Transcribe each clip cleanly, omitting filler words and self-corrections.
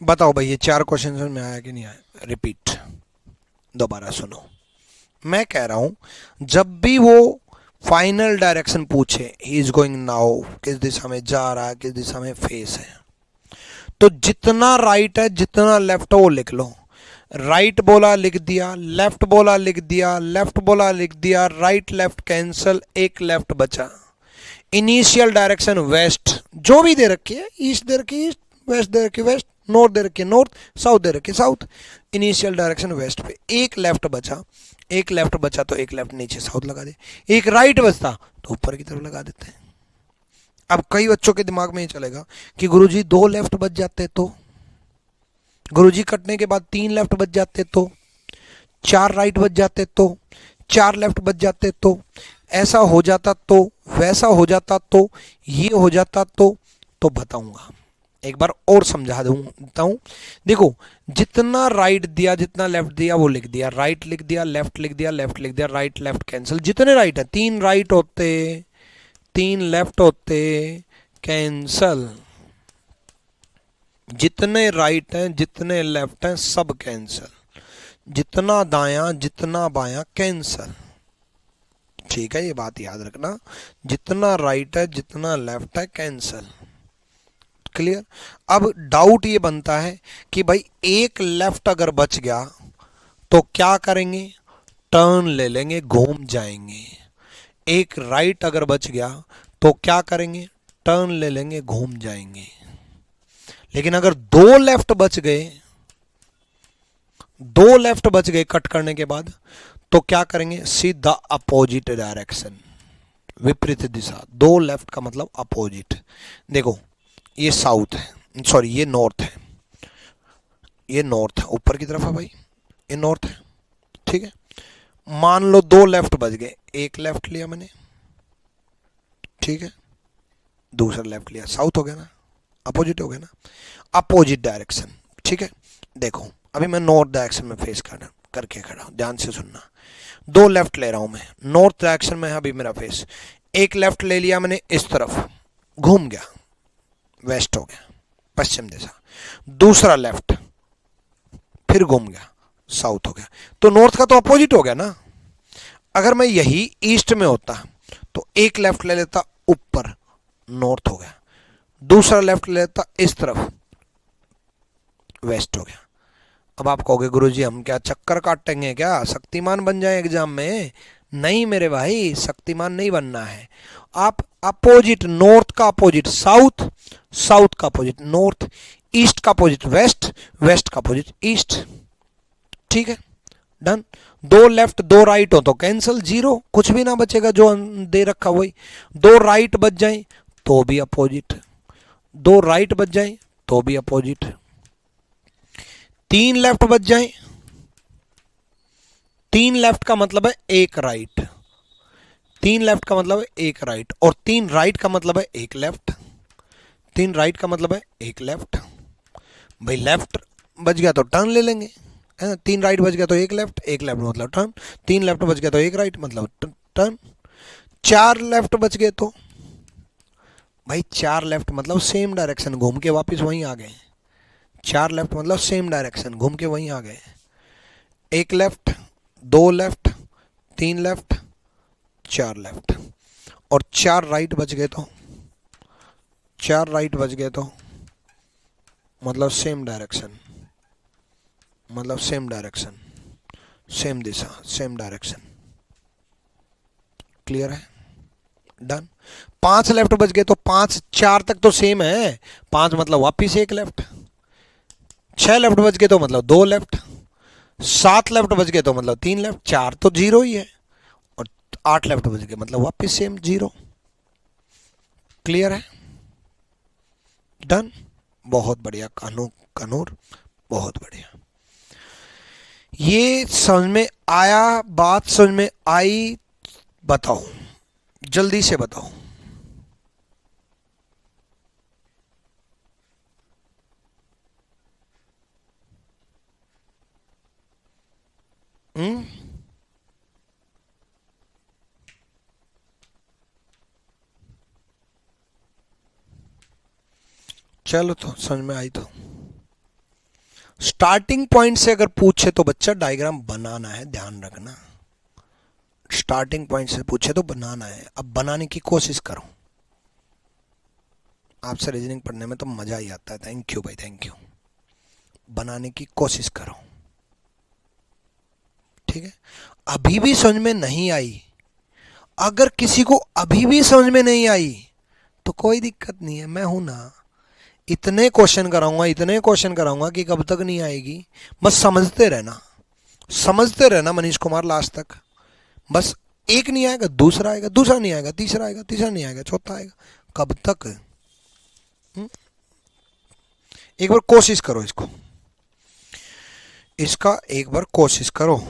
बताओ भाई, ये चार क्वेश्चन में आया कि नहीं आया? रिपीट, दोबारा सुनो। मैं कह रहा हूं जब भी वो फाइनल डायरेक्शन पूछे, ही इज गोइंग नाउ, किस दिशा में जा रहा है, किस दिशा में फेस है, तो जितना राइट है जितना लेफ्ट है वो लिख लो। राइट बोला लिख दिया, लेफ्ट बोला लिख दिया, लेफ्ट बोला लिख दिया, राइट लेफ्ट कैंसल, एक लेफ्ट बचा। इनिशियल डायरेक्शन वेस्ट, जो भी दे रखी है, ईस्ट दे रखी ईस्ट, वेस्ट दे रखी वेस्ट, नॉर्थ दे रखी नॉर्थ, साउथ दे रखी साउथ। इनिशियल डायरेक्शन वेस्ट पे, एक लेफ्ट बचा, एक लेफ्ट बचा तो एक लेफ्ट नीचे साउथ लगा दे, एक राइट बचता तो ऊपर की तरफ लगा देते हैं। अब कई बच्चों के दिमाग में ये चलेगा कि गुरुजी दो लेफ्ट बच जाते तो, गुरुजी कटने के बाद तीन लेफ्ट बच जाते तो, चार राइट बच जाते तो, चार लेफ्ट बच जाते तो, ऐसा हो जाता तो, वैसा हो जाता तो, ये हो जाता तो बताऊंगा। एक बार और समझा दूंगा हूं। देखो, जितना राइट दिया जितना लेफ्ट दिया वो लिख दिया, राइट लिख दिया, लेफ्ट लिख दिया, लेफ्ट लिख दिया, राइट लेफ्ट कैंसिल। जितने राइट है, तीन राइट होते, तीन लेफ्ट होते, कैंसल। जितने राइट हैं जितने लेफ्ट हैं सब कैंसल, जितना दायां जितना बायां कैंसल। ठीक है, ये बात याद रखना, जितना राइट है जितना लेफ्ट है कैंसल। क्लियर? अब डाउट ये बनता है कि भाई एक लेफ्ट अगर बच गया तो क्या करेंगे? टर्न ले लेंगे, घूम जाएंगे। एक राइट अगर बच गया तो क्या करेंगे? टर्न ले लेंगे, घूम जाएंगे। लेकिन अगर दो लेफ्ट बच गए, दो लेफ्ट बच गए कट करने के बाद, तो क्या करेंगे? सीधा अपोजिट डायरेक्शन, विपरीत दिशा। दो लेफ्ट का मतलब अपोजिट। देखो, ये साउथ है, सॉरी ये नॉर्थ है, ये नॉर्थ है, ऊपर की तरफ है भाई, ये नॉर्थ है। ठीक है, मान लो दो लेफ्ट बच गए, एक लेफ्ट लिया मैंने, ठीक है, दूसरा लेफ्ट लिया, साउथ हो गया ना, अपोजिट हो गया ना, अपोजिट डायरेक्शन। ठीक है, देखो अभी मैं नॉर्थ डायरेक्शन में फेस करके खड़ा हूं, ध्यान से सुनना। दो लेफ्ट ले रहा हूं मैं, नॉर्थ डायरेक्शन में है अभी मेरा फेस। एक लेफ्ट ले लिया मैंने इस तरफ, घूम गया, वेस्ट हो गया, पश्चिम दिशा। दूसरा लेफ्ट, फिर घूम गया, साउथ हो गया। तो नॉर्थ का तो अपोजिट हो गया ना। अगर मैं यही ईस्ट में होता तो एक लेफ्ट ले लेता ऊपर, नॉर्थ हो गया, दूसरा लेफ्ट ले लेता इस तरफ, वेस्ट हो गया। अब आप कहोगे गुरुजी हम क्या चक्कर काटेंगे क्या, शक्तिमान बन जाए एग्जाम में? नहीं मेरे भाई, शक्तिमान नहीं बनना है। आप अपोजिट, नॉर्थ का अपोजिट साउथ, साउथ का अपोजिट नॉर्थ, ईस्ट का अपोजिट वेस्ट, वेस्ट का अपोजिट ईस्ट। ठीक है, डन। दो लेफ्ट दो राइट हो तो कैंसल, जीरो, कुछ भी ना बचेगा, जो दे रखा वही। दो राइट बच जाए तो भी अपोजिट, दो राइट बच जाए तो भी अपोजिट, तीन लेफ्ट बच जाए, तीन लेफ्ट का मतलब है एक राइट, तीन लेफ्ट का मतलब है एक राइट, और तीन राइट का मतलब है एक लेफ्ट, तीन राइट का मतलब है एक लेफ्ट। भाई लेफ्ट बच गया तो टर्न ले लेंगे, है ना? तीन राइट बच गया तो एक लेफ्ट, एक लेफ्ट मतलब टर्न, तीन लेफ्ट बच गया तो एक राइट मतलब टर्न, चार लेफ्ट बच गए तो भाई चार लेफ्ट मतलब सेम डायरेक्शन, घूम के वापस वहीं आ गए। चार लेफ्ट मतलब सेम डायरेक्शन, घूम के वहीं आ गए। एक लेफ्ट, दो लेफ्ट, तीन लेफ्ट, चार लेफ्ट, और चार राइट बच गए तो, चार राइट बच गए तो मतलब सेम डायरेक्शन, मतलब सेम डायरेक्शन, सेम दिशा, सेम डायरेक्शन। क्लियर है? डन। पांच लेफ्ट बच गए तो पांच, चार तक तो सेम है, पांच मतलब वापिस एक लेफ्ट, छह लेफ्ट बच गए तो मतलब दो लेफ्ट, सात लेफ्ट बच गए तो मतलब तीन लेफ्ट, चार तो जीरो ही है, और आठ लेफ्ट बच गए मतलब वापिस सेम जीरो। क्लियर है? डन। बहुत बढ़िया कानूर, कानूर, बहुत बढ़िया। ये समझ में आया? बात समझ में आई? बताओ, जल्दी से बताओ। हम्म, चलो तो समझ में आई तो स्टार्टिंग पॉइंट से अगर पूछे तो बच्चा डायग्राम बनाना है, ध्यान रखना। स्टार्टिंग पॉइंट से पूछे तो बनाना है। अब बनाने की कोशिश करो। आपसे रीजनिंग पढ़ने में तो मजा ही आता है। थैंक यू भाई, थैंक यू। बनाने की कोशिश करो, ठीक है। अभी भी समझ में नहीं आई, अगर किसी को अभी भी समझ में नहीं आई तो कोई दिक्कत नहीं है, मैं हूं ना। इतने क्वेश्चन कराऊंगा, इतने क्वेश्चन कराऊंगा कि कब तक नहीं आएगी। बस समझते रहना, समझते रहना मनीष कुमार लास्ट तक। बस एक नहीं आएगा दूसरा आएगा, दूसरा नहीं आएगा तीसरा आएगा, तीसरा नहीं आएगा चौथा आएगा, कब तक। एक बार कोशिश करो इसको, इसका एक बार कोशिश करो।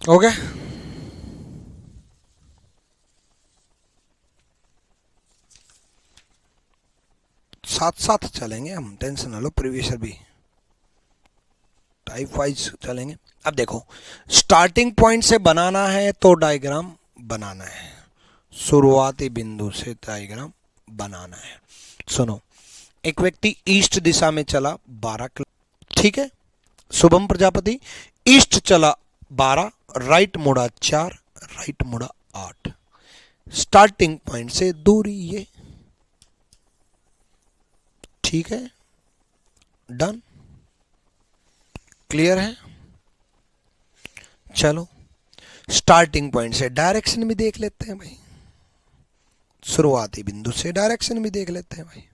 ओके, साथ साथ चलेंगे हम, टेंशन ना लो। प्रीवियस भी टाइप वाइज चलेंगे। अब देखो, स्टार्टिंग पॉइंट से बनाना है तो डायग्राम बनाना है, शुरुआती बिंदु से डायग्राम बनाना है। सुनो, एक व्यक्ति ईस्ट दिशा में चला 12 किलोमीटर, ठीक है। शुभम प्रजापति ईस्ट चला 12, राइट मुड़ा 4, राइट मुड़ा 8। स्टार्टिंग पॉइंट से दूरी ये, ठीक है। डन, क्लियर है। चलो स्टार्टिंग पॉइंट से डायरेक्शन भी देख लेते हैं भाई, शुरुआती बिंदु से डायरेक्शन भी देख लेते हैं भाई,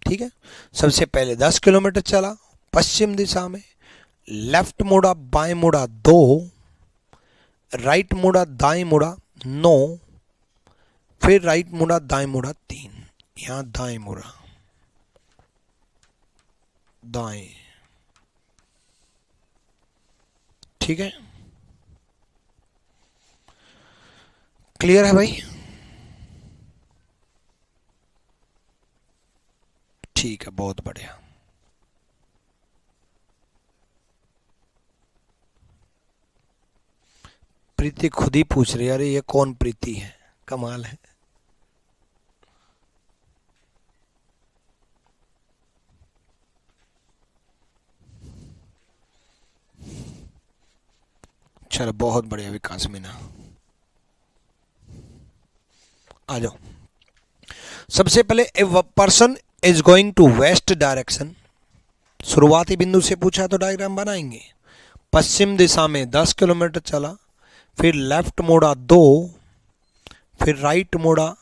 ठीक है। सबसे पहले 10 किलोमीटर चला पश्चिम दिशा में, लेफ्ट मुड़ा बाएं मुड़ा 2, राइट मुड़ा दाएं मुड़ा 9, फिर राइट मुड़ा दाएं मुड़ा 3। यहां दाएं मुड़ा, दाएं, ठीक है। क्लियर है भाई? ठीक है, बहुत बढ़िया। प्रीति खुद ही पूछ रही है, अरे ये कौन प्रीति है, कमाल है। चलो बहुत बढ़िया विकास मीना, आ जाओ। सबसे पहले a person is going to west direction, शुरुआती बिंदु से पूछा तो डायग्राम बनाएंगे। पश्चिम दिशा में 10 किलोमीटर चला, फिर लेफ्ट मोड़ा 2, फिर राइट मोड़ा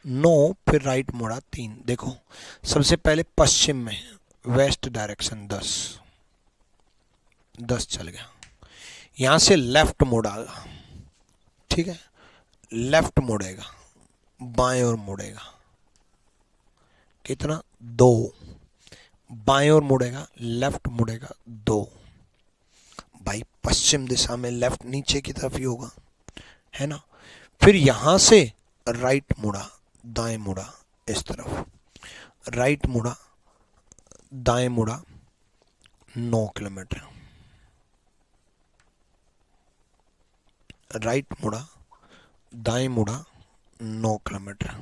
9, फिर राइट मोड़ा 3। देखो सबसे पहले पश्चिम में वेस्ट डायरेक्शन 10 चल गया, यहां से लेफ्ट मोड़ा, ठीक है। लेफ्ट मुड़ेगा, बाएं ओर मुड़ेगा, कितना 2, बाएं ओर मुड़ेगा, लेफ्ट मुड़ेगा 2। भाई पश्चिम दिशा में लेफ्ट नीचे की तरफ ही होगा, है ना। फिर यहां से राइट मुड़ा, दाएं मुड़ा इस तरफ, राइट मुड़ा, दाएं मुड़ा 9 किलोमीटर, राइट मुड़ा, दाएं मुड़ा 9 किलोमीटर,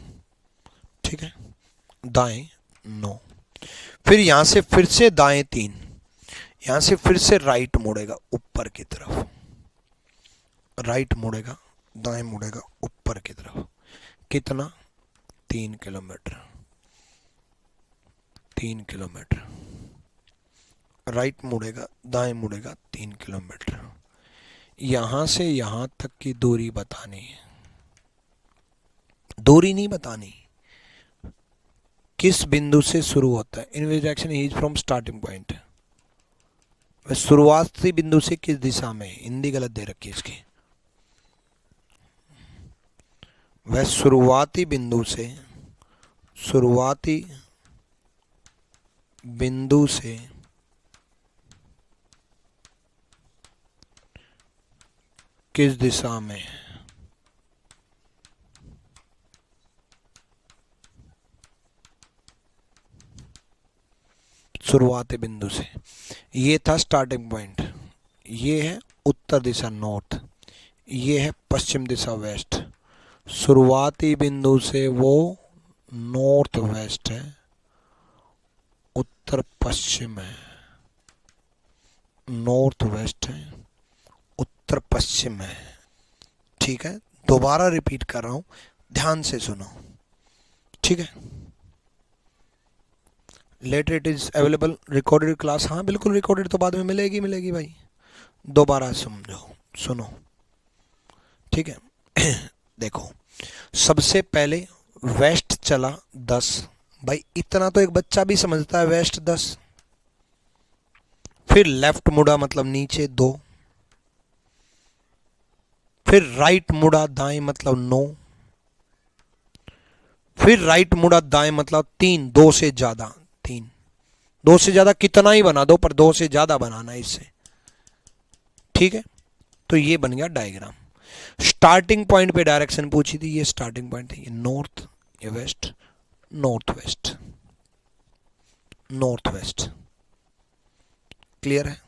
ठीक है। दाएं 9, फिर यहां से फिर से दाएं 3, यहां से फिर से राइट मुड़ेगा ऊपर की तरफ, राइट मुड़ेगा, दाएं मुड़ेगा ऊपर की तरफ। कितना? 3 किलोमीटर, 3 किलोमीटर। राइट मुड़ेगा, दाएं मुड़ेगा, 3 किलोमीटर। यहां से यहां तक की दूरी बतानी है, दूरी नहीं बतानी, किस बिंदु से शुरू होता है। In which direction he is from starting point. वह शुरुआती बिंदु से किस दिशा में, हिंदी गलत दे रखी है इसकी। वह शुरुआती बिंदु से, शुरुआती बिंदु से किस दिशा में, शुरुआती बिंदु से। ये था स्टार्टिंग पॉइंट, ये है उत्तर दिशा नॉर्थ, ये है पश्चिम दिशा वेस्ट। शुरुआती बिंदु से वो नॉर्थ वेस्ट है, उत्तर पश्चिम है, नॉर्थ वेस्ट है, उत्तर पश्चिम है। ठीक है, दोबारा रिपीट कर रहा हूं, ध्यान से सुनो। ठीक है, later it is available recorded class. हाँ बिल्कुल, रिकॉर्डेड तो बाद में मिलेगी मिलेगी भाई, दोबारा समझो, सुनो। ठीक है देखो, सबसे पहले वेस्ट चला 10, भाई इतना तो एक बच्चा भी समझता है, वेस्ट 10। फिर लेफ्ट मुड़ा मतलब नीचे 2, फिर राइट मुड़ा दाएं मतलब 9, फिर राइट मुड़ा दाएं मतलब 3, 2 से ज्यादा 3, 2 से ज्यादा कितना ही बना दो पर 2 से ज्यादा बनाना है इससे। ठीक है, तो ये बन गया डायग्राम। स्टार्टिंग पॉइंट पे डायरेक्शन पूछी थी, ये स्टार्टिंग पॉइंट है, ये नॉर्थ, ये west, north west, north west. Clear है?